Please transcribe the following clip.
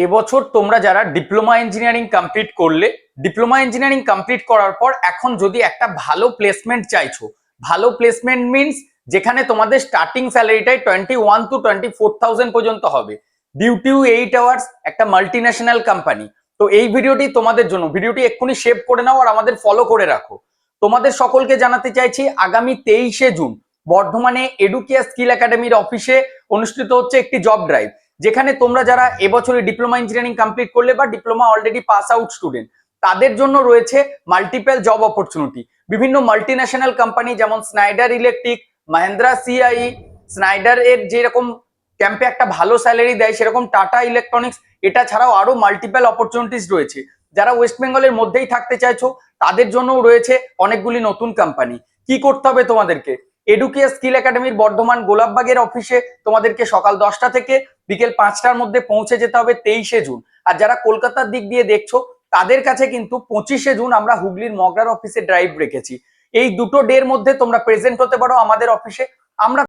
এবছর তোমরা যারা ডিপ্লোমা ইঞ্জিনিয়ারিং কমপ্লিট করলে, ডিপ্লোমা ইঞ্জিনিয়ারিং কমপ্লিট করার পর এখন যদি একটা ভালো প্লেসমেন্ট চাইছো, ভালো প্লেসমেন্ট মিনস যেখানে তোমাদের স্টার্টিং স্যালারিটাই 21 to 24,000 পর্যন্ত হবে, ডিউ 8 আওয়ার্স, একটা মাল্টি ন্যাশনাল কোম্পানি। তো এই ভিডিওটি তোমাদের জন্য, ভিডিওটি এক্ষুনি সেভ করে নাও আর আমাদের ফলো করে রাখো। তোমাদের সকলকে জানাতে চাইছি আগামী 23শে জুন বর্ধমানে এডুকেয়া স্কিল একাডেমির অফিসে অনুষ্ঠিত হচ্ছে একটি জব ড্রাইভ, যেখানে তোমরা যারা এবছরে ডিপ্লোমা ইঞ্জিনিয়ারিং কমপ্লিট করলে বা diploma already pass out student, তাদের জন্য রয়েছে মাল্টিপল জব অপরচুনিটি। বিভিন্ন মাল্টি ন্যাশনাল কোম্পানি যেমন Schneider Electric, Mahindra CI, Schneider এর যেরকম ক্যাম্পে একটা ভালো স্যালারি দেয়, সেরকম টাটা ইলেকট্রনিক্স, এটা ছাড়াও আরো মাল্টিপল অপরচুনিটিস রয়েছে। যারা ওয়েস্ট বেঙ্গলের মধ্যেই থাকতে চাইছো তাদের জন্যও রয়েছে অনেকগুলি নতুন কোম্পানি। কি করতে হবে তোমাদেরকে? এডুকেয়া স্কিল একাডেমির বর্ধমান গোলাপবাগের অফিসে তোমাদেরকে সকাল 10টা থেকে বিকেল 5টার মধ্যে পৌঁছে যেতে হবে 23শে জুন। আর যারা কলকাতার দিক দিয়ে দেখছো তাদের কাছে কিন্তু 25শে জুন আমরা হুগলির মগরার অফিসে ড্রাইভ রেখেছি। এই দুটো ডের মধ্যে তোমরা প্রেজেন্ট হতে পারো আমাদের অফিসে। আমরা